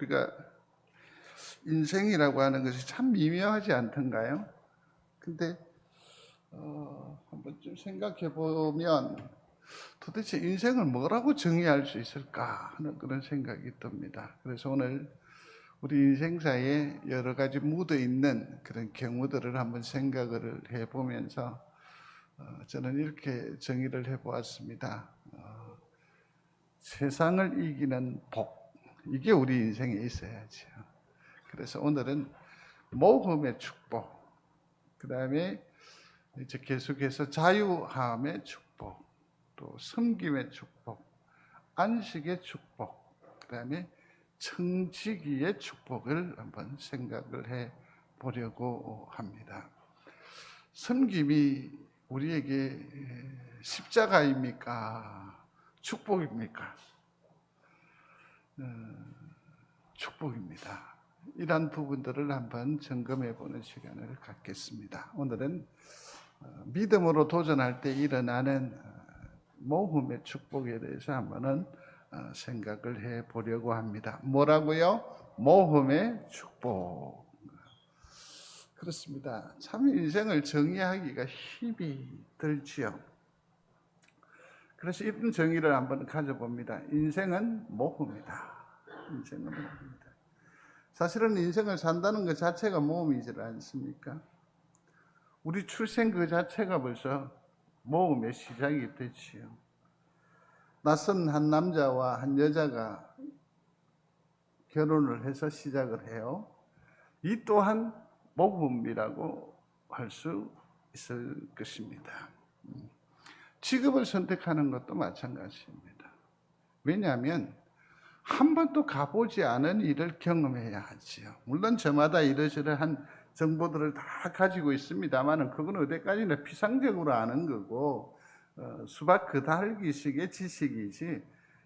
우리가 인생이라고 하는 것이 참 미묘하지 않던가요? 근데 한번 좀 생각해 보면 도대체 인생을 뭐라고 정의할 수 있을까 하는 그런 생각이 듭니다. 그래서 오늘 우리 인생사에 여러 가지 묻어 있는 그런 경우들을 한번 생각을 해보면서 저는 이렇게 정의를 해보았습니다. 세상을 이기는 복, 이게 우리 인생에 있어야죠. 그래서 오늘은 모험의 축복, 그 다음에 이제 계속해서 자유함의 축복, 또 섬김의 축복, 안식의 축복, 그 다음에 청지기의 축복을 한번 생각을 해 보려고 합니다. 섬김이 우리에게 십자가입니까? 축복입니까? 축복입니다. 이런 부분들을 한번 점검해 보는 시간을 갖겠습니다. 오늘은 믿음으로 도전할 때 일어나는 모험의 축복에 대해서 한번은 생각을 해 보려고 합니다. 뭐라고요? 모험의 축복. 그렇습니다. 참 인생을 정의하기가 힘이 들지요. 그래서 이런 정의를 한번 가져봅니다. 인생은 모험이다. 인생은 모험이다. 사실은 인생을 산다는 것 자체가 모험이지 않습니까? 우리 출생 그 자체가 벌써 모험의 시작이 됐지요. 낯선 한 남자와 한 여자가 결혼을 해서 시작을 해요. 이 또한 모험이라고 할 수 있을 것입니다. 직업을 선택하는 것도 마찬가지입니다. 왜냐하면 한 번도 가보지 않은 일을 경험해야 하지요. 물론 저마다 이러저러한 정보들을 다 가지고 있습니다만 그건 어디까지나 피상적으로 아는 거고 수박 그 달기식의 지식이지,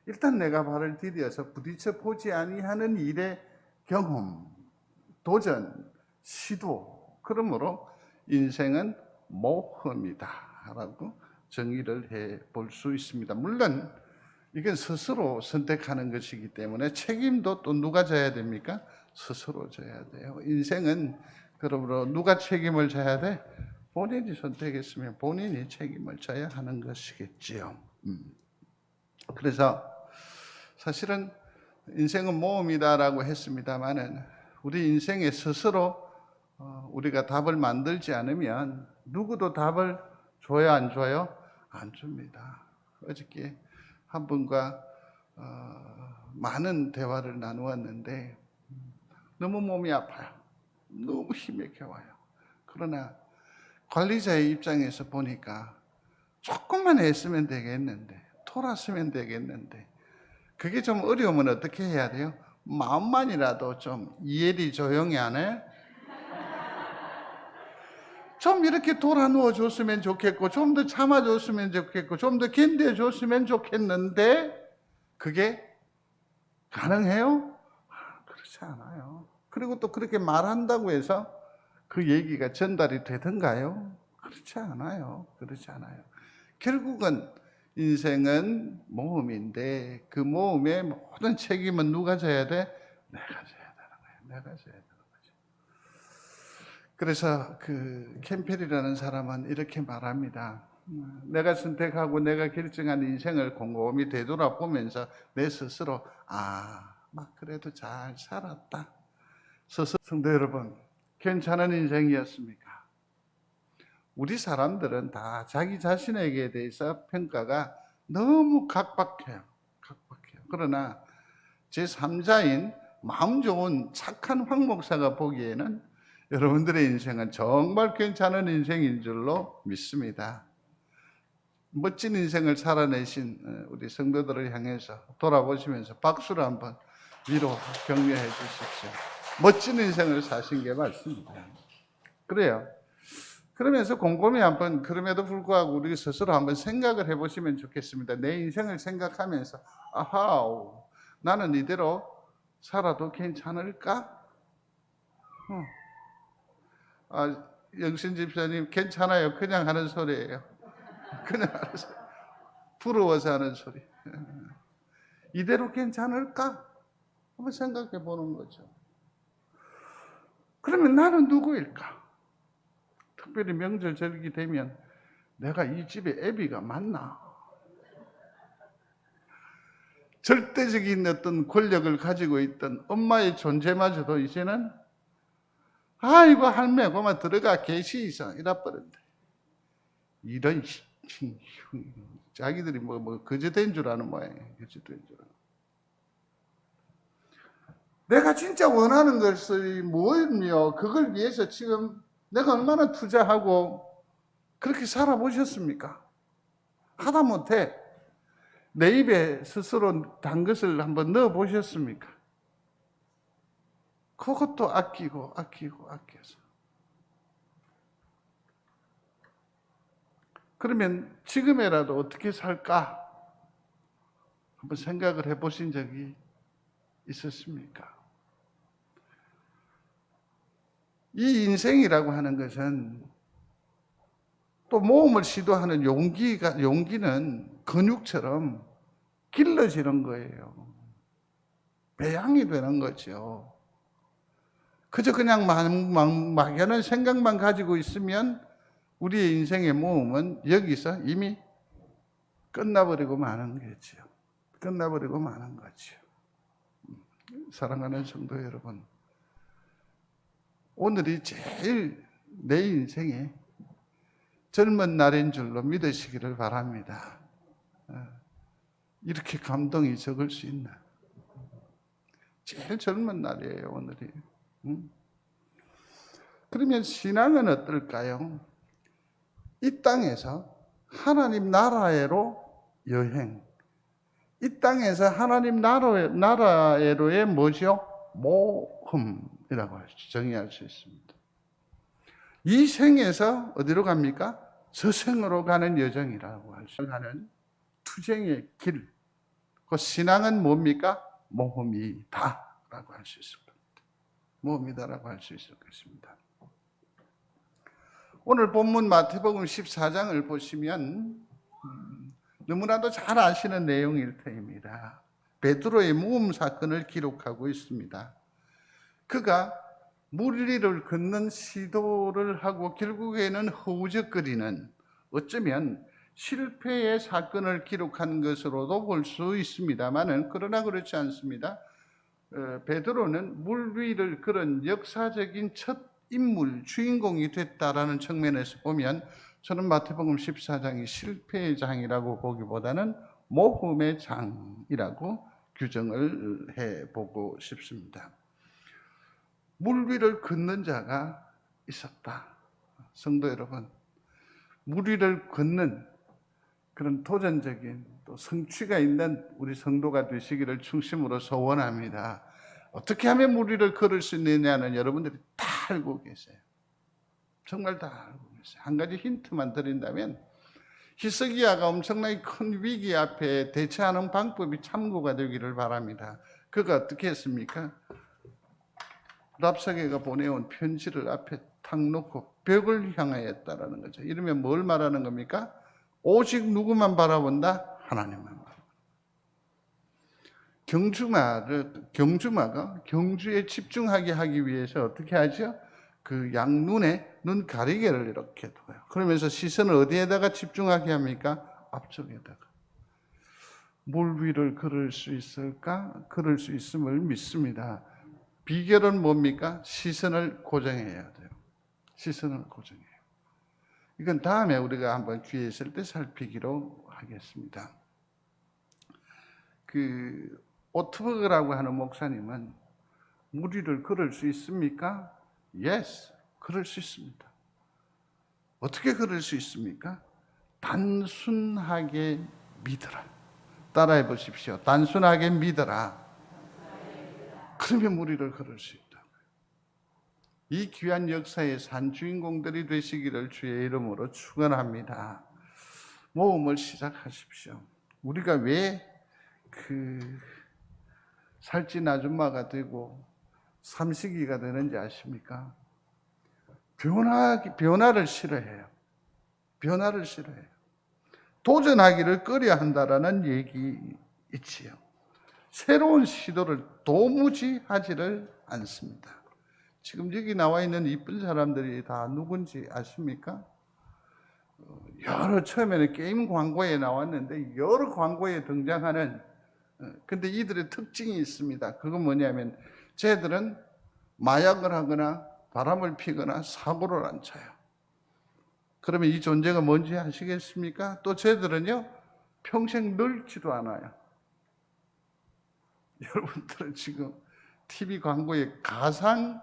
일단 내가 발을 디뎌서 부딪혀 보지 아니하는 일의 경험, 도전, 시도, 그러므로 인생은 모험이다 라고 정의를 해 볼 수 있습니다. 물론 이건 스스로 선택하는 것이기 때문에 책임도 또 누가 져야 됩니까? 스스로 져야 돼요. 인생은 그러므로 누가 책임을 져야 돼? 본인이 선택했으면 본인이 책임을 져야 하는 것이겠지요. 그래서 사실은 인생은 모험이다라고 했습니다마는 우리 인생에 스스로 우리가 답을 만들지 않으면 누구도 답을 줘요, 안 줘요? 안 줍니다. 어저께 한 분과 많은 대화를 나누었는데 너무 몸이 아파요. 너무 힘이 겨워요. 그러나 관리자의 입장에서 보니까 조금만 애쓰면 되겠는데, 돌았으면 되겠는데, 그게 좀 어려우면 어떻게 해야 돼요? 마음만이라도 좀 이해리 조용히 안 해? 좀 이렇게 돌아 누워줬으면 좋겠고, 좀 더 참아줬으면 좋겠고, 좀 더 견뎌줬으면 좋겠는데, 그게 가능해요? 그렇지 않아요. 그리고 또 그렇게 말한다고 해서 그 얘기가 전달이 되던가요? 그렇지 않아요. 그렇지 않아요. 결국은 인생은 모험인데 그 모험의 모든 책임은 누가 져야 돼? 내가 져야 되는 거예요. 내가 져야 되는 거죠. 그래서 그 캠펠이라는 사람은 이렇게 말합니다. 내가 선택하고 내가 결정한 인생을 곰곰이 되돌아보면서 내 스스로 막 그래도 잘 살았다. 성도 여러분, 괜찮은 인생이었습니까? 우리 사람들은 다 자기 자신에게 대해서 평가가 너무 각박해요. 그러나 제3자인 마음 좋은 착한 황 목사가 보기에는 여러분들의 인생은 정말 괜찮은 인생인 줄로 믿습니다. 멋진 인생을 살아내신 우리 성도들을 향해서 돌아보시면서 박수를 한번 위로 격려해 주십시오. 멋진 인생을 사신 게 맞습니다. 그래요. 그러면서 곰곰이 한번, 그럼에도 불구하고 우리 스스로 한번 생각을 해보시면 좋겠습니다. 내 인생을 생각하면서 나는 이대로 살아도 괜찮을까? 영신 집사님 괜찮아요. 그냥 하는 소리예요. 그냥 하는 소리. 부러워서 하는 소리. 이대로 괜찮을까? 한번 생각해 보는 거죠. 그러면 나는 누구일까? 특별히 명절 절기 되면 내가 이 집에 애비가 맞나? 절대적인 어떤 권력을 가지고 있던 엄마의 존재마저도 이제는 아이고 할매 그만 들어가 계시 있어 이래버린다. 이런 자기들이 뭐 거저된 줄 아는 모양이에요. 거저된 줄 아는. 내가 진짜 원하는 것이 뭐였며 그걸 위해서 지금 내가 얼마나 투자하고 그렇게 살아보셨습니까? 하다못해 내 입에 스스로 단 것을 한번 넣어보셨습니까? 그것도 아끼고 아껴서. 그러면 지금이라도 어떻게 살까? 한번 생각을 해보신 적이 있었습니까? 이 인생이라고 하는 것은 또 모험을 시도하는 용기는 근육처럼 길러지는 거예요. 배양이 되는 거죠. 그저 그냥 막연한 생각만 가지고 있으면 우리의 인생의 모험은 여기서 이미 끝나버리고 마는 거죠. 끝나버리고 마는 거죠. 사랑하는 성도 여러분, 오늘이 제일 내 인생의 젊은 날인 줄로 믿으시기를 바랍니다. 이렇게 감동이 적을 수 있나? 제일 젊은 날이에요, 오늘이. 그러면 신앙은 어떨까요? 이 땅에서 하나님 나라로 여행. 이 땅에서 하나님 나라로의 뭐죠? 모험이라고 정의할 수 있습니다. 이 생에서 어디로 갑니까? 저 생으로 가는 여정이라고 할 수 있는 투쟁의 길. 그 신앙은 뭡니까? 모험이다라고 할 수 있을 겁니다. 모험이다라고 할 수 있을 것입니다. 오늘 본문 마태복음 14장을 보시면 너무나도 잘 아시는 내용일 터입니다. 베드로의 모험 사건을 기록하고 있습니다. 그가 물 위를 걷는 시도를 하고 결국에는 허우적거리는 어쩌면 실패의 사건을 기록한 것으로도 볼 수 있습니다만은 그러나 그렇지 않습니다. 베드로는 물 위를 걸은 역사적인 첫 인물, 주인공이 됐다라는 측면에서 보면 저는 마태복음 14장이 실패의 장이라고 보기보다는 모험의 장이라고 규정을 해보고 싶습니다. 물 위를 걷는 자가 있었다. 성도 여러분, 물 위를 걷는 그런 도전적인 또 성취가 있는 우리 성도가 되시기를 중심으로 소원합니다. 어떻게 하면 물 위를 걸을 수 있느냐는 여러분들이 다 알고 계세요. 정말 다 알고 계세요. 한 가지 힌트만 드린다면 히스기야가 엄청나게 큰 위기 앞에 대처하는 방법이 참고가 되기를 바랍니다. 그가 어떻게 했습니까? 랍사게가 보내온 편지를 앞에 탁 놓고 벽을 향하였다라는 거죠. 이러면 뭘 말하는 겁니까? 오직 누구만 바라본다? 하나님만 바라본다. 경주마가 경주에 집중하게 하기 위해서 어떻게 하죠? 그 양눈에 눈 가리개를 이렇게 둬요. 그러면서 시선을 어디에다가 집중하게 합니까? 앞쪽에다가. 물 위를 걸을 수 있을까? 걸을 수 있음을 믿습니다. 비결은 뭡니까? 시선을 고정해야 돼요. 시선을 고정해요. 이건 다음에 우리가 한번 기회 있을 때 살피기로 하겠습니다. 그 오트버그라고 하는 목사님은 물 위를 걸을 수 있습니까? Yes, 걸을 수 있습니다. 어떻게 걸을 수 있습니까? 단순하게 믿어라. 따라해 보십시오. 단순하게 믿어라. 그러면 물 위를 걸을 수 있다. 이 귀한 역사의 산 주인공들이 되시기를 주의 이름으로 축원합니다. 모험을 시작하십시오. 우리가 왜 살찐 아줌마가 되고 삼식이가 되는지 아십니까? 변화를 싫어해요. 변화를 싫어해요. 도전하기를 꺼려 한다라는 얘기 있지요. 새로운 시도를 도무지 하지를 않습니다. 지금 여기 나와 있는 이쁜 사람들이 다 누군지 아십니까? 처음에는 게임 광고에 나왔는데 여러 광고에 등장하는, 근데 이들의 특징이 있습니다. 그건 뭐냐면 쟤들은 마약을 하거나 바람을 피거나 사고를 안 쳐요. 그러면 이 존재가 뭔지 아시겠습니까? 또 쟤들은요 평생 늙지도 않아요. 여러분들은 지금 TV 광고에 가상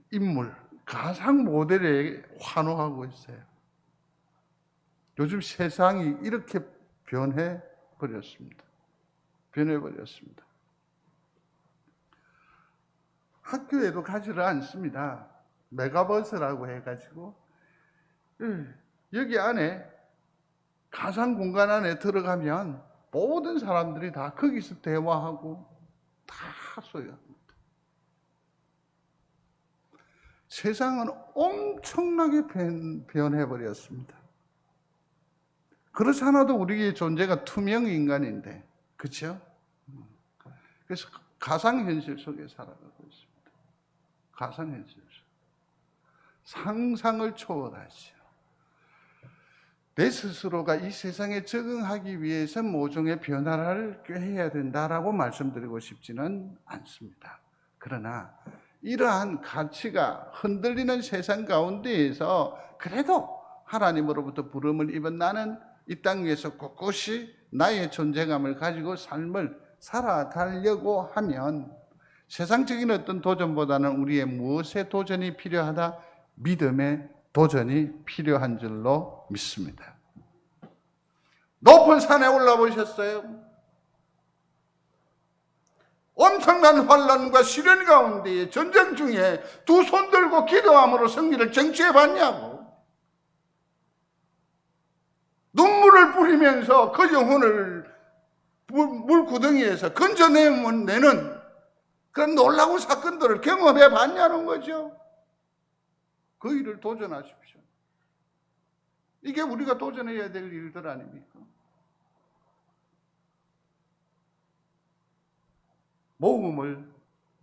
인물, 가상 모델에 환호하고 있어요. 요즘 세상이 이렇게 변해버렸습니다. 학교에도 가지를 않습니다. 메가버스라고 해가지고 여기 안에 가상 공간 안에 들어가면 모든 사람들이 다 거기서 대화하고 다 소유합니다. 세상은 엄청나게 변해버렸습니다. 그렇지 않아도 우리의 존재가 투명 인간인데, 그렇죠? 그래서 가상현실 속에 살아가고 있습니다. 가상현실 속. 상상을 초월하죠. 내 스스로가 이 세상에 적응하기 위해서 모종의 변화를 꾀해야 된다라고 말씀드리고 싶지는 않습니다. 그러나 이러한 가치가 흔들리는 세상 가운데에서 그래도 하나님으로부터 부름을 입은 나는 이 땅 위에서 꿋꿋이 나의 존재감을 가지고 삶을 살아가려고 하면 세상적인 어떤 도전보다는 우리의 무엇에 도전이 필요하다? 믿음의 도전이 필요한 줄로 믿습니다. 높은 산에 올라보셨어요? 엄청난 환난과 시련 가운데 전쟁 중에 두 손 들고 기도함으로 승리를 쟁취해 봤냐고. 눈물을 뿌리면서 그 영혼을 물구덩이에서 건져내는 그런 놀라운 사건들을 경험해 봤냐는 거죠. 그 일을 도전하십시오. 이게 우리가 도전해야 될 일들 아닙니까?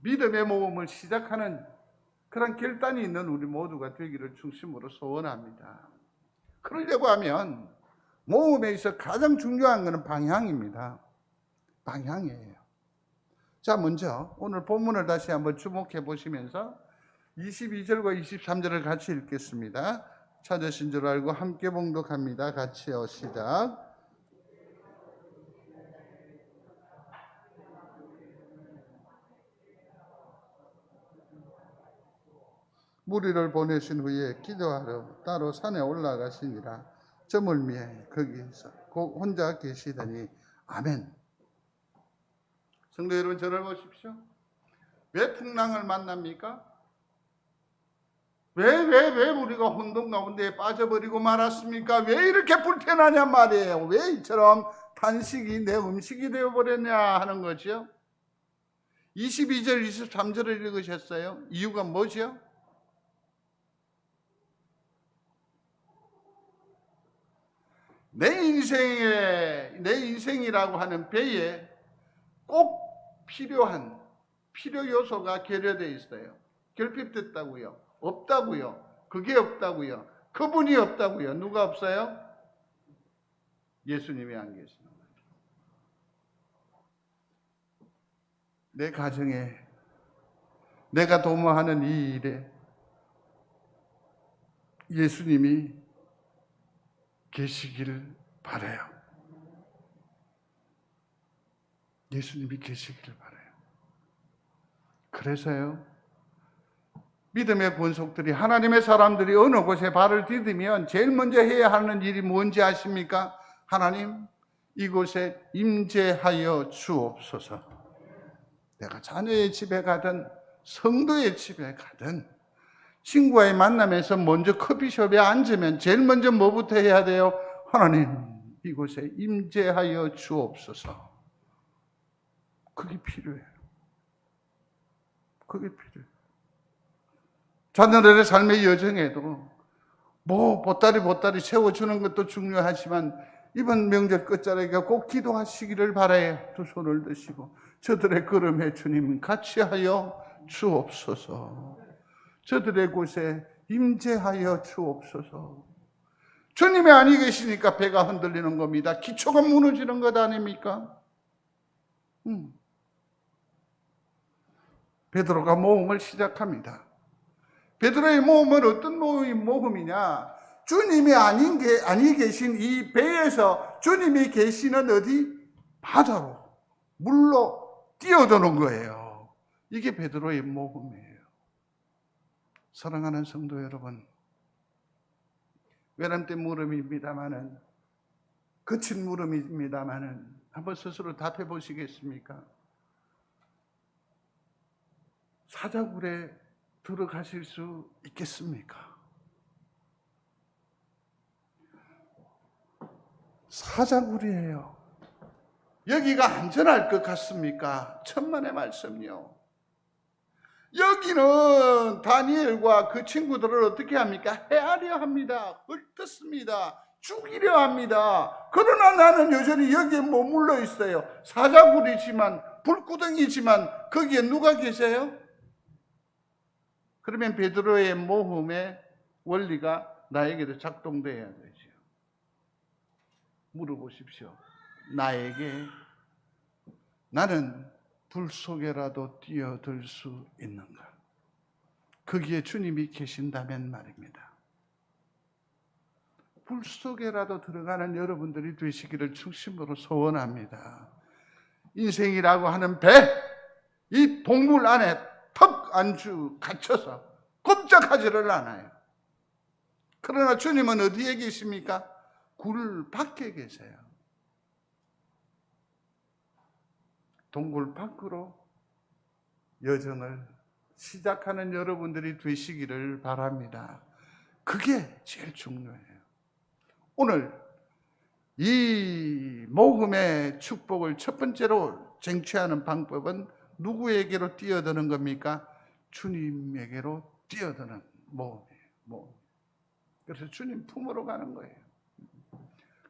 믿음의 모험을 시작하는 그런 결단이 있는 우리 모두가 되기를 중심으로 소원합니다. 그러려고 하면 모험에 있어 가장 중요한 것은 방향입니다. 방향이에요. 자, 먼저 오늘 본문을 다시 한번 주목해 보시면서 22절과 23절을 같이 읽겠습니다. 찾으신 줄 알고 함께 봉독합니다. 같이요. 시작. 무리를 보내신 후에 기도하러 따로 산에 올라가시니라. 저물미에 거기서 혼자 계시더니 아멘. 성도 여러분, 저를 보십시오. 왜 풍랑을 만납니까? 왜 우리가 혼돈 가운데 빠져버리고 말았습니까? 왜 이렇게 불편하냐 말이에요. 왜 이처럼 탄식이 내 음식이 되어버렸냐 하는 거죠. 22절, 23절을 읽으셨어요. 이유가 뭐죠? 내 인생이라고 하는 배에 꼭 필요한 필요 요소가 결여되어 있어요. 결핍됐다고요? 없다고요? 그게 없다고요? 그분이 없다고요? 누가 없어요? 예수님이 안 계시는 거예요. 내 가정에, 내가 도모하는 이 일에 예수님이 계시기를 바라요. 예수님이 계시기를 바라요. 그래서요, 믿음의 권속들이, 하나님의 사람들이 어느 곳에 발을 디디면 제일 먼저 해야 하는 일이 뭔지 아십니까? 하나님, 이곳에 임재하여 주옵소서. 내가 자녀의 집에 가든 성도의 집에 가든 친구와의 만남에서 먼저 커피숍에 앉으면 제일 먼저 뭐부터 해야 돼요? 하나님, 이곳에 임재하여 주옵소서. 그게 필요해요. 그게 필요해요. 자녀들의 삶의 여정에도 보따리 채워주는 것도 중요하지만 이번 명절 끝자락에 꼭 기도하시기를 바라요. 두 손을 드시고 저들의 걸음에 주님 같이 하여 주옵소서. 저들의 곳에 임재하여 주옵소서. 주님이 아니 계시니까 배가 흔들리는 겁니다. 기초가 무너지는 것 아닙니까? 베드로가 모험을 시작합니다. 베드로의 모험은 어떤 모험이냐? 주님이 아니 계신 이 배에서 주님이 계시는 어디? 바다로, 물로 뛰어드는 거예요. 이게 베드로의 모험이에요. 사랑하는 성도 여러분, 외람된 물음입니다마는, 거친 물음입니다마는 한번 스스로 답해 보시겠습니까? 사자굴에 들어가실 수 있겠습니까? 사자굴이에요. 여기가 안전할 것 같습니까? 천만의 말씀이요. 여기는 다니엘과 그 친구들을 어떻게 합니까? 해하려 합니다. 헐뜯습니다. 죽이려 합니다. 그러나 나는 여전히 여기에 머물러 있어요. 사자굴이지만, 불구덩이지만 거기에 누가 계세요? 그러면 베드로의 모험의 원리가 나에게도 작동돼야 되죠. 물어보십시오. 나는 불 속에라도 뛰어들 수 있는가? 거기에 주님이 계신다면 말입니다. 불 속에라도 들어가는 여러분들이 되시기를 중심으로 소원합니다. 인생이라고 하는 배, 이 동굴 안에 턱 안주 갇혀서 꼼짝하지를 않아요. 그러나 주님은 어디에 계십니까? 굴 밖에 계세요. 동굴 밖으로 여정을 시작하는 여러분들이 되시기를 바랍니다. 그게 제일 중요해요. 오늘 이 모험의 축복을 첫 번째로 쟁취하는 방법은 누구에게로 뛰어드는 겁니까? 주님에게로 뛰어드는 모험이에요. 그래서 주님 품으로 가는 거예요.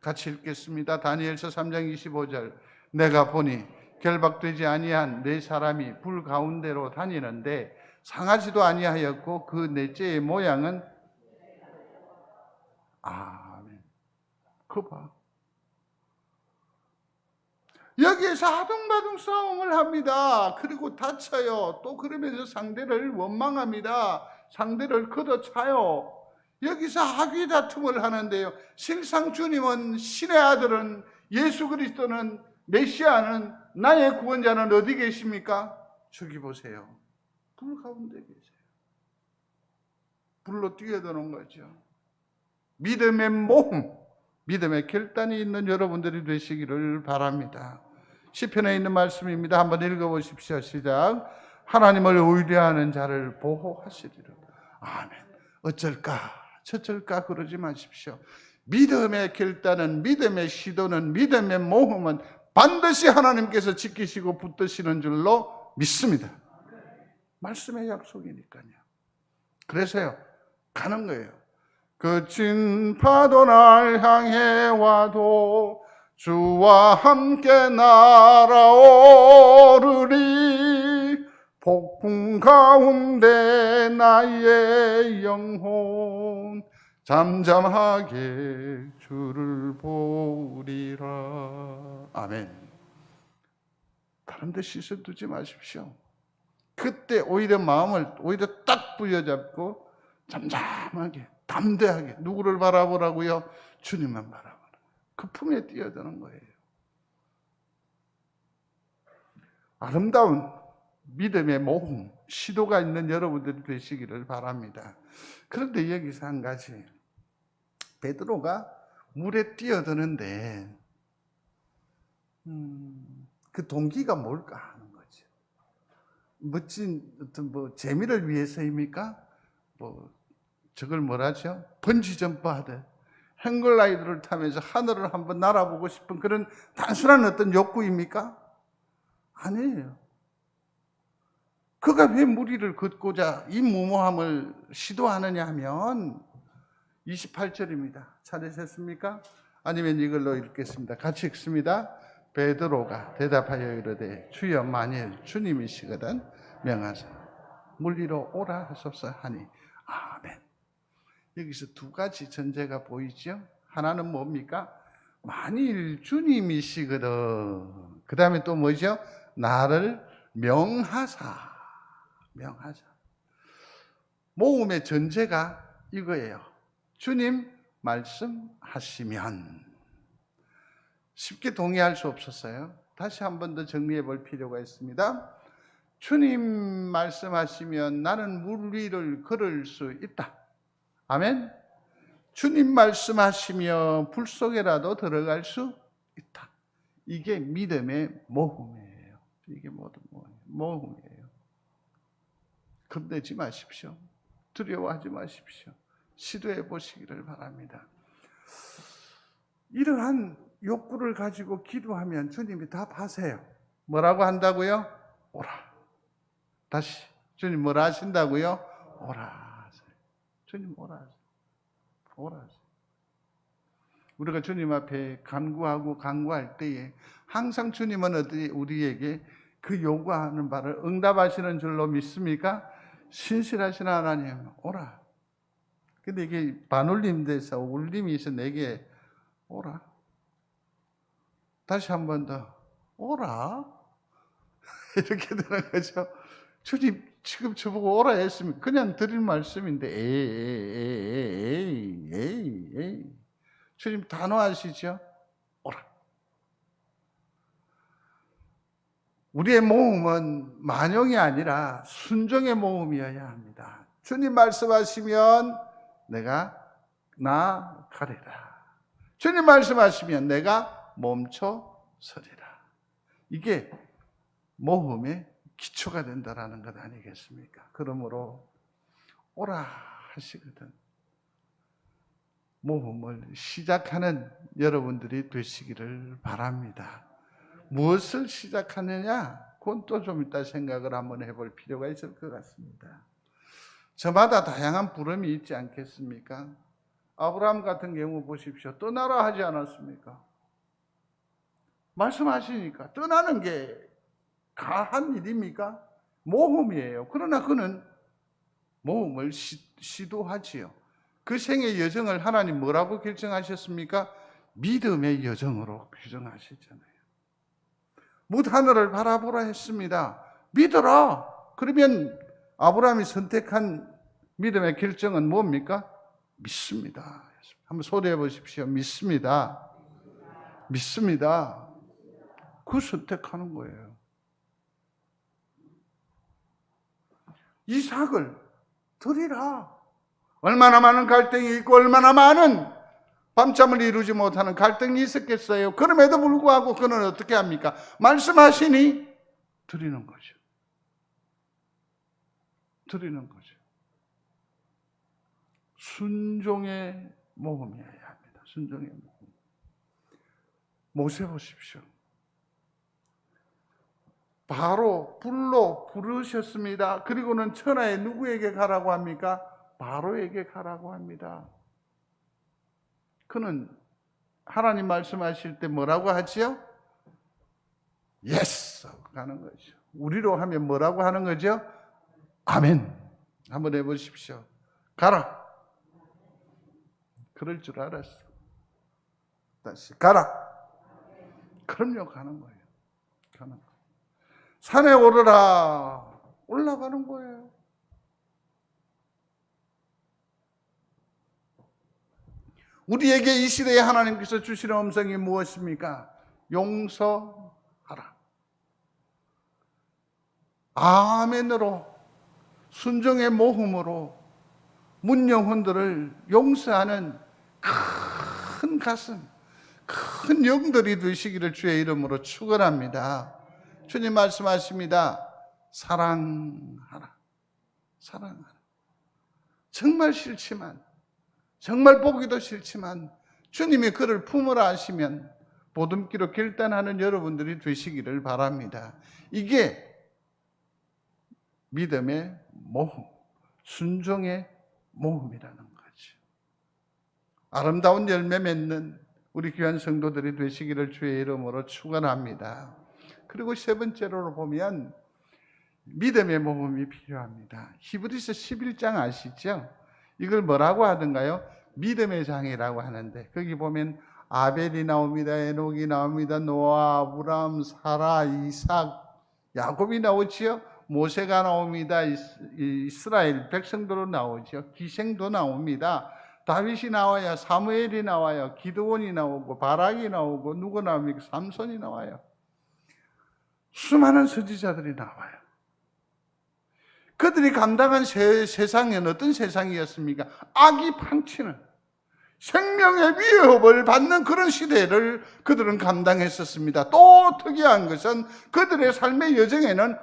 같이 읽겠습니다. 다니엘서 3장 25절. 내가 보니 결박되지 아니한 네 사람이 불 가운데로 다니는데 상하지도 아니하였고 그 넷째의 모양은 아멘. 그거 봐. 여기에서 아둥바둥 싸움을 합니다. 그리고 다쳐요. 또 그러면서 상대를 원망합니다. 상대를 걷어차요. 여기서 학위 다툼을 하는데요. 실상 주님은, 신의 아들은, 예수 그리스도는, 메시아는, 나의 구원자는 어디 계십니까? 저기 보세요. 불 가운데 계세요. 불로 뛰어드는 거죠. 믿음의 모험, 믿음의 결단이 있는 여러분들이 되시기를 바랍니다. 시편에 있는 말씀입니다. 한번 읽어보십시오. 시작. 하나님을 의뢰하는 자를 보호하시리라. 아멘. 어쩔까 저쩔까 그러지 마십시오. 믿음의 결단은, 믿음의 시도는, 믿음의 모험은 반드시 하나님께서 지키시고 붙드시는 줄로 믿습니다. 말씀의 약속이니까요. 그래서요, 가는 거예요. 거친 파도 날 향해 와도 주와 함께 날아오르리. 폭풍 가운데 나의 영혼 잠잠하게 주를 보리라. 아멘. 다른 데 시선 두지 마십시오. 그때 오히려 마음을 오히려 딱 부여잡고 잠잠하게, 담대하게 누구를 바라보라고요? 주님만 바라보라. 그 품에 뛰어드는 거예요. 아름다운 믿음의 모험, 시도가 있는 여러분들이 되시기를 바랍니다. 그런데 여기서 한 가지, 베드로가 물에 뛰어드는데 그 동기가 뭘까 하는 거죠. 멋진 어떤 재미를 위해서입니까? 저걸 뭐라죠? 번지점프 하듯 행글라이더를 타면서 하늘을 한번 날아보고 싶은 그런 단순한 어떤 욕구입니까? 아니에요. 그가 왜 무리를 걷고자 이 무모함을 시도하느냐 하면 28절입니다. 찾으셨습니까? 아니면 이걸로 읽겠습니다. 같이 읽습니다. 베드로가 대답하여 이르되 주여 만일 주님이시거든 명하사 물 위로 오라 하소서 하니 아멘. 여기서 두 가지 전제가 보이죠? 하나는 뭡니까? 만일 주님이시거든. 그 다음에 또 뭐죠? 나를 명하사. 모음의 전제가 이거예요. 주님 말씀하시면. 쉽게 동의할 수 없었어요. 다시 한 번 더 정리해 볼 필요가 있습니다. 주님 말씀하시면 나는 물 위를 걸을 수 있다. 아멘. 주님 말씀하시면 불 속에라도 들어갈 수 있다. 이게 믿음의 모험이에요. 이게 모험이에요. 겁내지 마십시오. 두려워하지 마십시오. 시도해 보시기를 바랍니다. 이러한 욕구를 가지고 기도하면 주님이 답하세요. 뭐라고 한다고요? 오라. 다시 주님 뭐라 하신다고요? 오라 하세요. 주님 오라 하세요. 오라 하세요. 우리가 주님 앞에 간구할 때에 항상 주님은 우리에게 그 요구하는 바를 응답하시는 줄로 믿습니까? 신실하신 하나님 오라. 근데 이게 반울림 돼서 울림이 있어 내게 오라. 다시 한 번 더 오라. 이렇게 되는 거죠. 주님 지금 저보고 오라 했으면 그냥 드릴 말씀인데 에이. 주님 단호하시죠? 오라. 우리의 모험은 만용이 아니라 순종의 모험이어야 합니다. 주님 말씀하시면 내가 나가리라. 주님 말씀하시면 내가 멈춰 서리라. 이게 모험의 기초가 된다라는 것 아니겠습니까? 그러므로 오라 하시거든. 모험을 시작하는 여러분들이 되시기를 바랍니다. 무엇을 시작하느냐? 그건 또 좀 이따 생각을 한번 해볼 필요가 있을 것 같습니다. 저마다 다양한 부름이 있지 않겠습니까? 아브라함 같은 경우 보십시오. 떠나라 하지 않았습니까? 말씀하시니까 떠나는 게 가한 일입니까? 모험이에요. 그러나 그는 모험을 시도하지요. 그 생의 여정을 하나님 뭐라고 결정하셨습니까? 믿음의 여정으로 규정하셨잖아요. 뭇 하늘을 바라보라 했습니다. 믿어라. 그러면 아브라함이 선택한 믿음의 결정은 뭡니까? 믿습니다. 한번 소리해 보십시오. 믿습니다. 믿습니다. 그 선택하는 거예요. 이삭을 드리라. 얼마나 많은 갈등이 있고 얼마나 많은 밤잠을 이루지 못하는 갈등이 있었겠어요. 그럼에도 불구하고 그는 어떻게 합니까? 말씀하시니 드리는 거죠. 드리는 거죠. 순종의 모험이어야 합니다. 순종의 모험. 모세 보십시오. 바로 불로 부르셨습니다. 그리고는 천하에 누구에게 가라고 합니까? 바로에게 가라고 합니다. 그는 하나님 말씀하실 때 뭐라고 하지요? 예스 가는 거죠. 우리로 하면 뭐라고 하는 거죠? 아멘. 한번 해보십시오. 가라. 그럴 줄 알았어. 다시 가라. 그럼요, 가는 거예요. 가는 거예요. 산에 오르라. 올라가는 거예요. 우리에게 이 시대에 하나님께서 주시는 음성이 무엇입니까? 용서하라. 아멘으로 순종의 모험으로 문 영혼들을 용서하는 큰 가슴, 큰 영들이 되시기를 주의 이름으로 축원합니다. 주님 말씀하십니다. 사랑하라. 사랑하라. 정말 싫지만, 정말 보기도 싫지만 주님이 그를 품으라 하시면 보듬기로 결단하는 여러분들이 되시기를 바랍니다. 이게 믿음의 모험, 순종의 모험이라는 거죠. 아름다운 열매 맺는 우리 귀한 성도들이 되시기를 주의 이름으로 축원합니다. 그리고 세 번째로 보면 믿음의 모범이 필요합니다. 히브리서 11장 아시죠? 이걸 뭐라고 하던가요? 믿음의 장이라고 하는데 거기 보면 아벨이 나옵니다. 에녹이 나옵니다. 노아, 아브람, 사라, 이삭, 야곱이 나오지요. 모세가 나옵니다. 이스라엘 백성도로 나오죠. 기생도 나옵니다. 다윗이 나와요. 사무엘이 나와요. 기드온이 나오고 바락이 나오고 누구 나옵니까? 삼손이 나와요. 수많은 선지자들이 나와요. 그들이 감당한 세상은 어떤 세상이었습니까? 악이 판치는 생명의 위협을 받는 그런 시대를 그들은 감당했었습니다. 또 특이한 것은 그들의 삶의 여정에는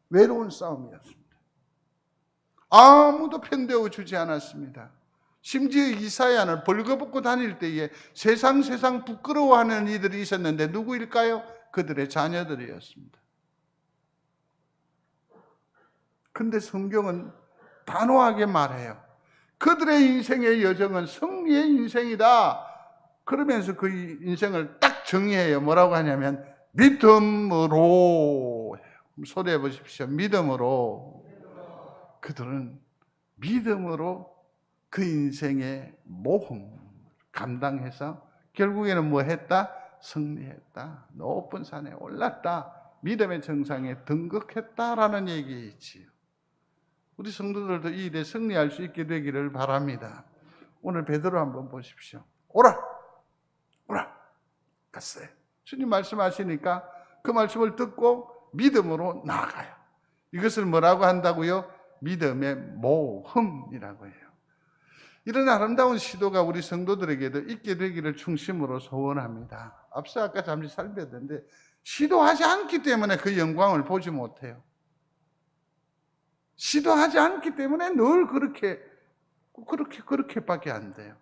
외로운 싸움이었습니다. 아무도 편되어 주지 않았습니다. 심지어 이사야는 벌거벗고 다닐 때에 세상 부끄러워하는 이들이 있었는데 누구일까요? 그들의 자녀들이었습니다. 근데 성경은 단호하게 말해요. 그들의 인생의 여정은 승리의 인생이다. 그러면서 그 인생을 딱 정의해요. 뭐라고 하냐면 믿음으로. 소리해 보십시오. 믿음으로. 그들은 믿음으로 그 인생의 모험 감당해서 결국에는 뭐 했다? 승리했다. 높은 산에 올랐다. 믿음의 정상에 등극했다라는 얘기이지요. 우리 성도들도 이 일에 승리할 수 있게 되기를 바랍니다. 오늘 베드로 한번 보십시오. 오라! 갔어요. 주님 말씀하시니까 그 말씀을 듣고 믿음으로 나아가요. 이것을 뭐라고 한다고요? 믿음의 모험이라고 해요. 이런 아름다운 시도가 우리 성도들에게도 있게 되기를 중심으로 소원합니다. 앞서 아까 잠시 살펴봤는데 시도하지 않기 때문에 그 영광을 보지 못해요. 시도하지 않기 때문에 늘 그렇게밖에 안 돼요.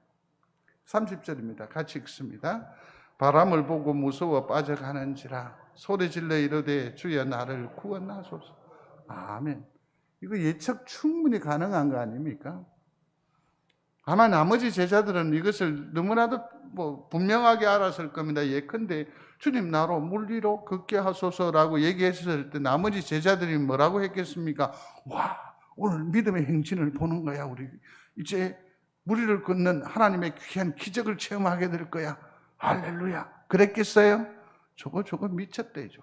30절입니다. 같이 읽습니다. 바람을 보고 무서워 빠져가는지라 소리질러 이르되 주여 나를 구원하소서. 아멘. 이거 예측 충분히 가능한 거 아닙니까? 아마 나머지 제자들은 이것을 너무나도 분명하게 알았을 겁니다. 예컨대 주님 나로 물 위로 걷게 하소서라고 얘기했을 때 나머지 제자들이 뭐라고 했겠습니까? 와, 오늘 믿음의 행진을 보는 거야. 우리 이제 물 위를 걷는 하나님의 귀한 기적을 체험하게 될 거야. 할렐루야. 그랬겠어요? 저거 미쳤대죠.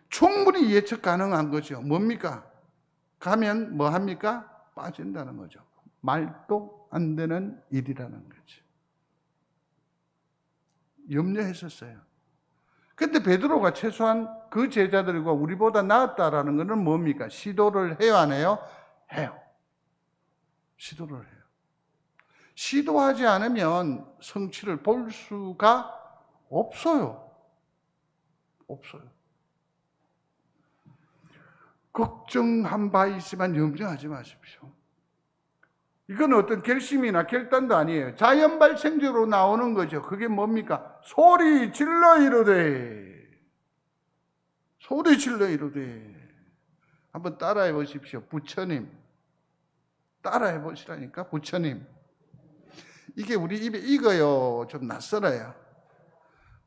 충분히 예측 가능한 거죠. 뭡니까? 가면 뭐 합니까? 빠진다는 거죠. 말도 안 되는 일이라는 거죠. 염려했었어요. 근데 베드로가 최소한 그 제자들과 우리보다 나았다라는 것은 뭡니까? 시도를 해요, 안 해요? 해요. 시도를 해요. 시도하지 않으면 성취를 볼 수가 없어요. 걱정한 바 있지만 염려하지 마십시오. 이건 어떤 결심이나 결단도 아니에요. 자연 발생적으로 나오는 거죠. 그게 뭡니까? 소리 질러 이르되. 한번 따라해 보십시오. 부처님. 따라해 보시라니까. 부처님. 이게 우리 입에 익어요. 좀 낯설어요.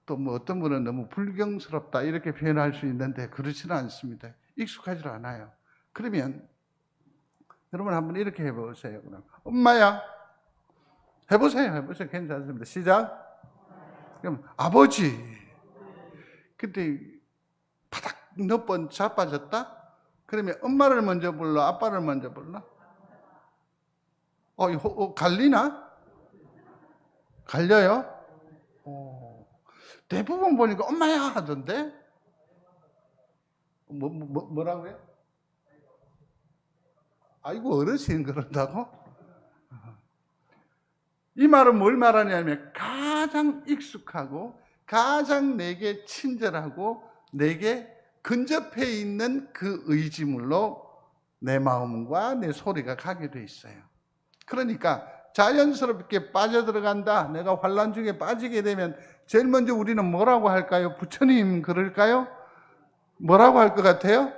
또 뭐 어떤 분은 너무 불경스럽다 이렇게 표현할 수 있는데 그렇지는 않습니다. 익숙하지 않아요. 그러면 여러분 한번 이렇게 해보세요. 그럼 엄마야 해보세요. 괜찮습니다. 시작. 그럼 아버지. 근데 바닥 몇 번 자빠졌다? 그러면 엄마를 먼저 불러? 아빠를 먼저 불러? 갈리나? 갈려요? 대부분 보니까 엄마야 하던데? 뭐라고요? 아이고 어르신 그런다고? 이 말은 뭘 말하냐면 가장 익숙하고 가장 내게 친절하고 내게 근접해 있는 그 의지물로 내 마음과 내 소리가 가게 돼 있어요. 그러니까 자연스럽게 빠져들어간다. 내가 환난 중에 빠지게 되면 제일 먼저 우리는 뭐라고 할까요? 부처님 그럴까요? 뭐라고 할 것 같아요?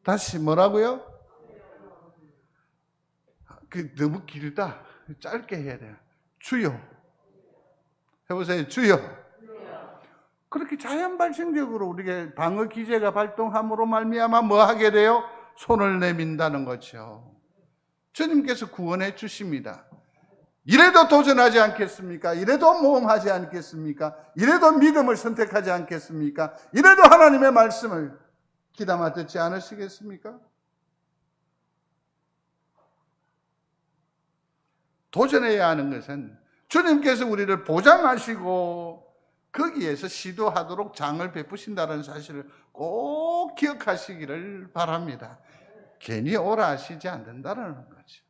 다시 뭐라고요? 너무 길다. 짧게 해야 돼요. 주여. 해보세요. 주여. 그렇게 자연 발생적으로 우리가 방어 기제가 발동함으로 말미암아 뭐 하게 돼요? 손을 내민다는 거죠. 주님께서 구원해 주십니다. 이래도 도전하지 않겠습니까? 이래도 모험하지 않겠습니까? 이래도 믿음을 선택하지 않겠습니까? 이래도 하나님의 말씀을 귀담아 듣지 않으시겠습니까? 도전해야 하는 것은 주님께서 우리를 보장하시고 거기에서 시도하도록 장을 베푸신다는 사실을 꼭 기억하시기를 바랍니다. 괜히 오라 하시지 않는다는 거죠.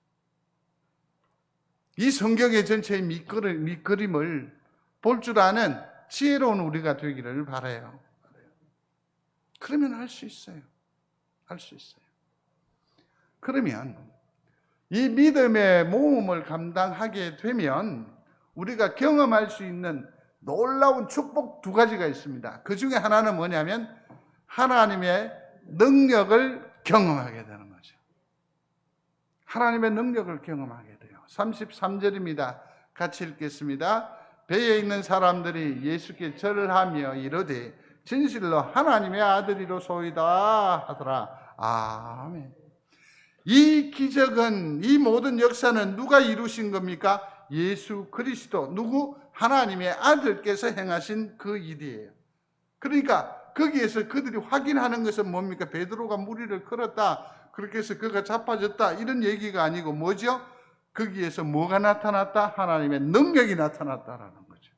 이 성경의 전체의 밑그림을 볼 줄 아는 지혜로운 우리가 되기를 바라요. 그러면 할 수 있어요. 할 수 있어요. 그러면 이 믿음의 모험을 감당하게 되면 우리가 경험할 수 있는 놀라운 축복 두 가지가 있습니다. 그 중에 하나는 뭐냐면 하나님의 능력을 경험하게 되는 거죠. 하나님의 능력을 경험하게 돼요. 33절입니다. 같이 읽겠습니다. 배에 있는 사람들이 예수께 절을 하며 이르되 진실로 하나님의 아들이로소이다 하더라. 아멘. 이 기적은, 이 모든 역사는 누가 이루신 겁니까? 예수 그리스도, 누구? 하나님의 아들께서 행하신 그 일이에요. 그러니까 거기에서 그들이 확인하는 것은 뭡니까? 베드로가 무리를 끌었다, 그렇게 해서 그가 자빠졌다, 이런 얘기가 아니고 뭐죠? 거기에서 뭐가 나타났다? 하나님의 능력이 나타났다라는 거죠.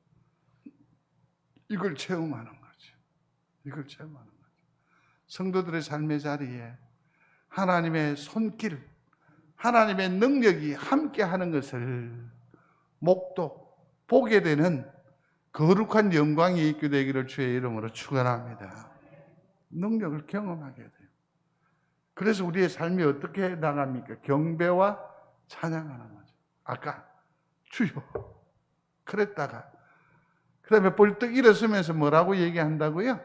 이걸 체험하는 거죠. 이걸 체험하는 거죠. 성도들의 삶의 자리에 하나님의 손길, 하나님의 능력이 함께하는 것을 목도 보게 되는 거룩한 영광이 있게 되기를 주의 이름으로 축원합니다. 능력을 경험하게 돼요. 그래서 우리의 삶이 어떻게 나갑니까? 경배와 찬양하는 거죠. 아까 주여 그랬다가 그 다음에 벌떡 일어서면서 뭐라고 얘기한다고요?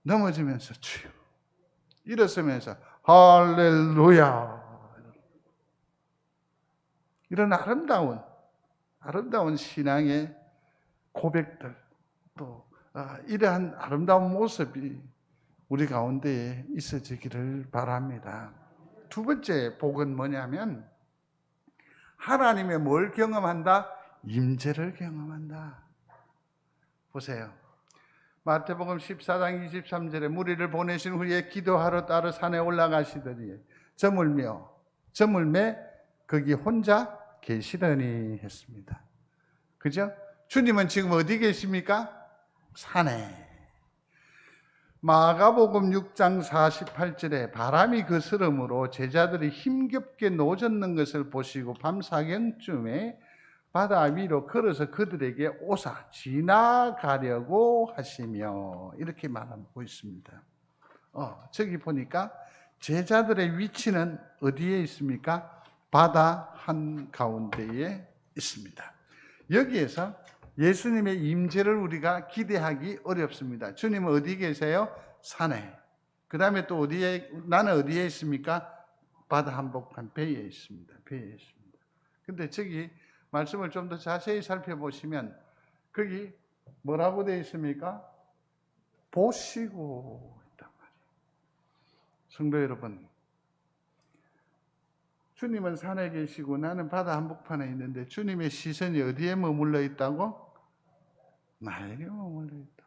넘어지면서 주여, 일어서면서 할렐루야. 이런 아름다운 신앙의 고백들, 또 이러한 아름다운 모습이 우리 가운데에 있어지기를 바랍니다. 두 번째 복은 뭐냐면 하나님의 뭘 경험한다? 임재를 경험한다. 보세요. 마태복음 14장 23절에 무리를 보내신 후에 기도하러 따로 산에 올라가시더니 저물매 거기 혼자 계시더니 했습니다. 그죠? 주님은 지금 어디 계십니까? 산에. 마가복음 6장 48절에 바람이 거스름으로 제자들이 힘겹게 노젓는 것을 보시고 밤사경쯤에 바다 위로 걸어서 그들에게 오사 지나가려고 하시며 이렇게 말하고 있습니다. 저기 보니까 제자들의 위치는 어디에 있습니까? 바다 한가운데에 있습니다. 여기에서 예수님의 임재를 우리가 기대하기 어렵습니다. 주님은 어디 계세요? 산에. 그 다음에 또 나는 어디에 있습니까? 바다 한복판 배에 있습니다. 배에 있습니다. 근데 저기 말씀을 좀 더 자세히 살펴보시면 거기 뭐라고 되어 있습니까? 보시고 있단 말이에요. 성도 여러분, 주님은 산에 계시고 나는 바다 한복판에 있는데 주님의 시선이 어디에 머물러 있다고? 나에게 머물러 있다.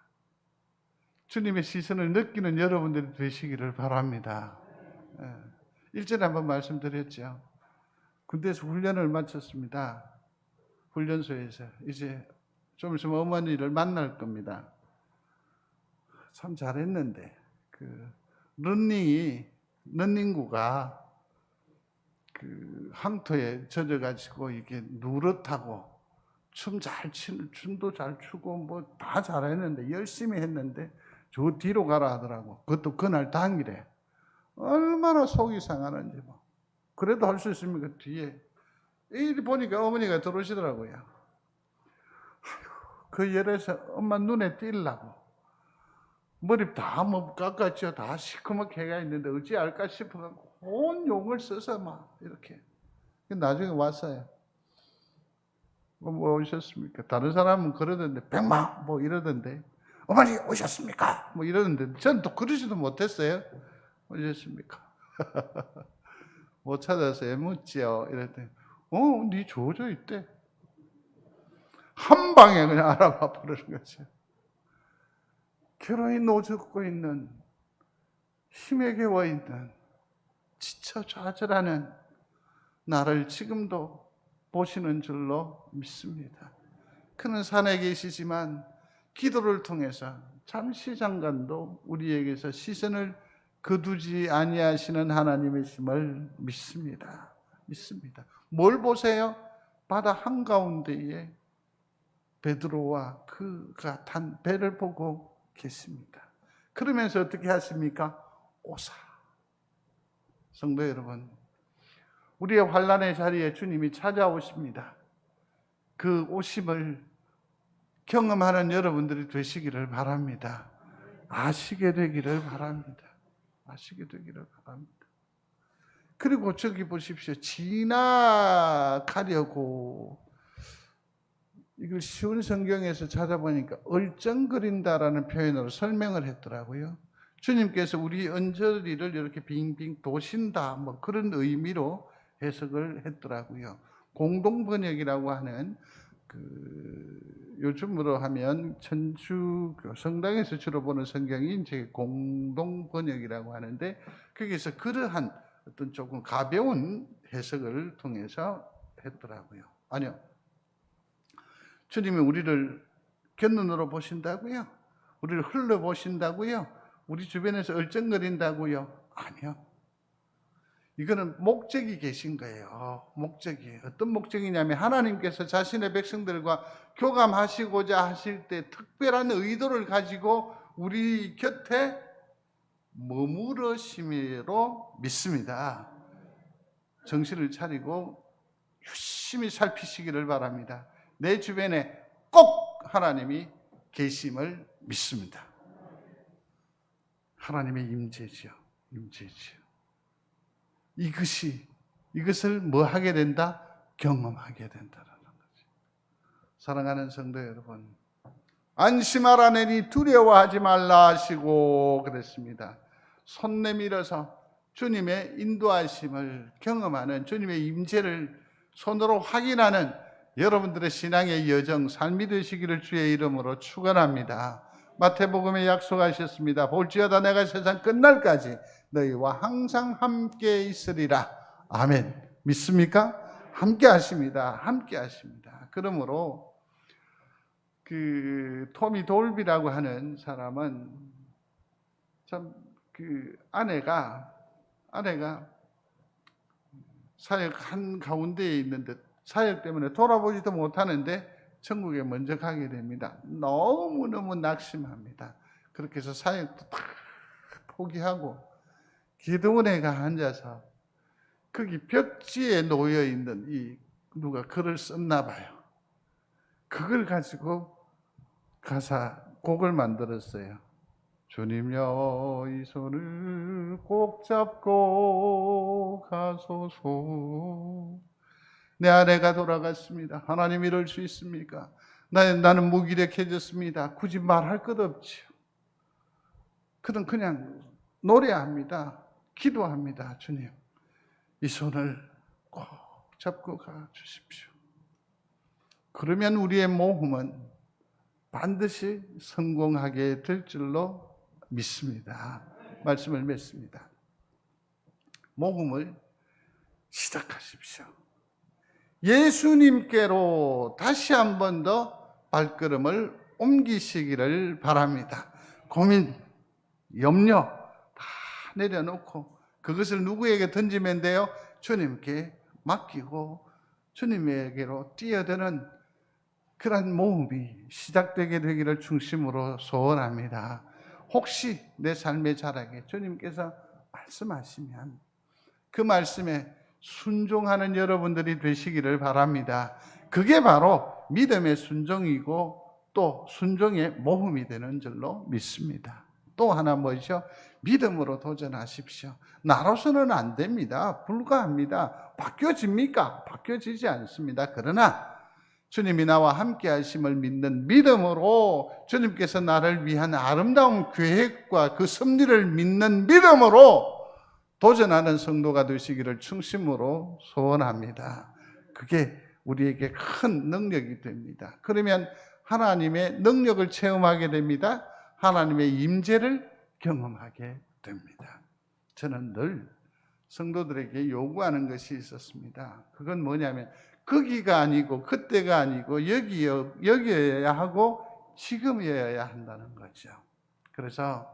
주님의 시선을 느끼는 여러분들이 되시기를 바랍니다. 1절에 한번 말씀드렸죠. 군대에서 훈련을 마쳤습니다. 훈련소에서 이제 좀 있으면 어머니를 만날 겁니다. 참 잘했는데 런닝구가 항토에 젖어가지고 이게 누렇다고 춤도 잘 추고 뭐 다 잘했는데 열심히 했는데 저 뒤로 가라 하더라고. 그것도 그날 당일에 얼마나 속이 상하는지 뭐. 그래도 할 수 있습니까? 뒤에 이리 보니까 어머니가 들어오시더라고요. 그 열에서 엄마 눈에 띄려고 머리 다 뭐 깎았죠. 다 시커멓게 해가 있는데 어찌 알까 싶어서 온 용을 써서 막 이렇게 나중에 왔어요. 뭐 오셨습니까? 다른 사람은 그러던데, 백마! 뭐 이러던데, 어머니 오셨습니까? 뭐 이러는데, 저는 또 그러지도 못했어요. 오셨습니까? 못 찾아서 묻지요. 이랬더니, 네 조조 있대. 한 방에 그냥 알아봐 버리는 거죠. 결혼이 노젓고 있는, 힘에 겨워 있는, 지쳐 좌절하는 나를 지금도 보시는 줄로 믿습니다. 그는 산에 계시지만 기도를 통해서 잠시 잠깐도 우리에게서 시선을 거두지 아니하시는 하나님이심을 믿습니다. 믿습니다. 뭘 보세요? 바다 한가운데에 베드로와 그가 탄 배를 보고 계십니다. 그러면서 어떻게 하십니까? 오사. 성도 여러분, 우리의 환난의 자리에 주님이 찾아오십니다. 그 오심을 경험하는 여러분들이 되시기를 바랍니다. 아시게 되기를 바랍니다. 아시게 되기를 바랍니다. 그리고 저기 보십시오. 지나가려고, 이걸 쉬운 성경에서 찾아보니까 얼쩡거린다라는 표현으로 설명을 했더라고요. 주님께서 우리 언저리를 이렇게 빙빙 도신다, 뭐 그런 의미로 해석을 했더라고요. 공동번역이라고 하는, 요즘으로 하면 천주교 성당에서 주로 보는 성경이 이제 공동번역이라고 하는데, 거기서 그러한 어떤 조금 가벼운 해석을 통해서 했더라고요. 아니요. 주님이 우리를 곁눈으로 보신다고요? 우리를 흘러보신다고요? 우리 주변에서 얼쩡거린다고요? 아니요. 이거는 목적이 계신 거예요. 목적이. 어떤 목적이냐면 하나님께서 자신의 백성들과 교감하시고자 하실 때 특별한 의도를 가지고 우리 곁에 머무르심으로 믿습니다. 정신을 차리고 유심히 살피시기를 바랍니다. 내 주변에 꼭 하나님이 계심을 믿습니다. 하나님의 임재지요. 임재지요. 이것을 뭐 하게 된다? 경험하게 된다라는 거죠. 사랑하는 성도 여러분, 안심하라내니 두려워하지 말라 하시고 그랬습니다. 손 내밀어서 주님의 인도하심을 경험하는, 주님의 임재를 손으로 확인하는 여러분들의 신앙의 여정, 삶이 되시기를 주의 이름으로 축원합니다. 마태복음에 약속하셨습니다. 볼지어다 내가 세상 끝날까지 너희와 항상 함께 있으리라. 아멘. 믿습니까? 함께 하십니다. 함께 하십니다. 그러므로 토미 돌비라고 하는 사람은 참 아내가 사역 한 가운데에 있는데 사역 때문에 돌아보지도 못하는데 천국에 먼저 가게 됩니다. 너무너무 낙심합니다. 그렇게 해서 사역도 다 포기하고 기도원에 앉아서 거기 벽지에 놓여 있는 누가 글을 썼나 봐요. 그걸 가지고 곡을 만들었어요. 주님여 이 손을 꼭 잡고 가소서. 내 아내가 돌아갔습니다. 하나님 이럴 수 있습니까? 나는 무기력해졌습니다. 굳이 말할 것 없지요. 그냥 노래합니다. 기도합니다. 주님, 이 손을 꼭 잡고 가 주십시오. 그러면 우리의 모험은 반드시 성공하게 될 줄로 믿습니다. 말씀을 맺습니다. 모험을 시작하십시오. 예수님께로 다시 한 번 더 발걸음을 옮기시기를 바랍니다. 고민, 염려 다 내려놓고 그것을 누구에게 던지면 돼요? 주님께 맡기고 주님에게로 뛰어드는 그런 모험이 시작되게 되기를 중심으로 소원합니다. 혹시 내 삶의 자락에 주님께서 말씀하시면 그 말씀에 순종하는 여러분들이 되시기를 바랍니다. 그게 바로 믿음의 순종이고 또 순종의 모험이 되는 줄로 믿습니다. 또 하나 뭐죠? 믿음으로 도전하십시오. 나로서는 안 됩니다. 불가합니다. 바뀌어집니까? 바뀌어지지 않습니다. 그러나 주님이 나와 함께 하심을 믿는 믿음으로, 주님께서 나를 위한 아름다운 계획과 그 섭리를 믿는 믿음으로 도전하는 성도가 되시기를 충심으로 소원합니다. 그게 우리에게 큰 능력이 됩니다. 그러면 하나님의 능력을 체험하게 됩니다. 하나님의 임재를 경험하게 됩니다. 저는 늘 성도들에게 요구하는 것이 있었습니다. 그건 뭐냐면 거기가 아니고 그때가 아니고 여기여야 하고 지금이어야 한다는 거죠. 그래서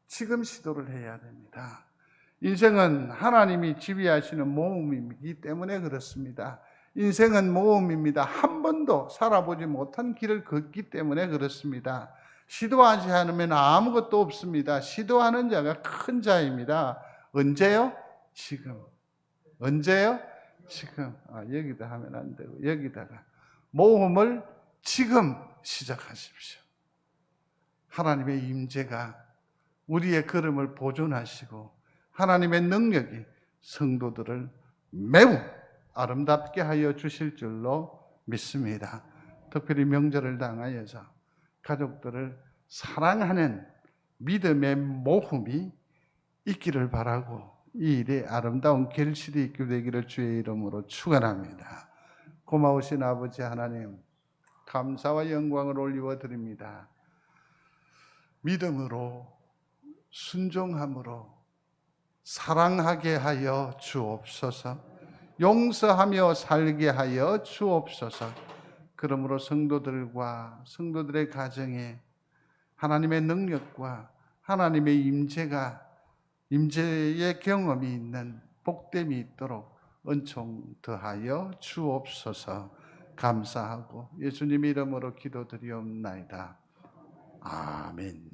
지금 시도를 해야 됩니다. 인생은 하나님이 지휘하시는 모험이기 때문에 그렇습니다. 인생은 모험입니다. 한 번도 살아보지 못한 길을 걷기 때문에 그렇습니다. 시도하지 않으면 아무것도 없습니다. 시도하는 자가 큰 자입니다. 언제요? 지금. 언제요? 지금. 여기다 하면 안 되고 여기다가 모험을 지금 시작하십시오. 하나님의 임재가 우리의 걸음을 보존하시고 하나님의 능력이 성도들을 매우 아름답게 하여 주실 줄로 믿습니다. 특별히 명절을 당하여서 가족들을 사랑하는 믿음의 모험이 있기를 바라고 이 일에 아름다운 결실이 있게 되기를 주의 이름으로 축원합니다. 고마우신 아버지 하나님, 감사와 영광을 올리워 드립니다. 믿음으로, 순종함으로 사랑하게 하여 주옵소서. 용서하며 살게 하여 주옵소서. 그러므로 성도들과 성도들의 가정에 하나님의 능력과 하나님의 임재의 경험이 있는 복됨이 있도록 은총 더하여 주옵소서. 감사하고 예수님 이름으로 기도드리옵나이다. 아멘.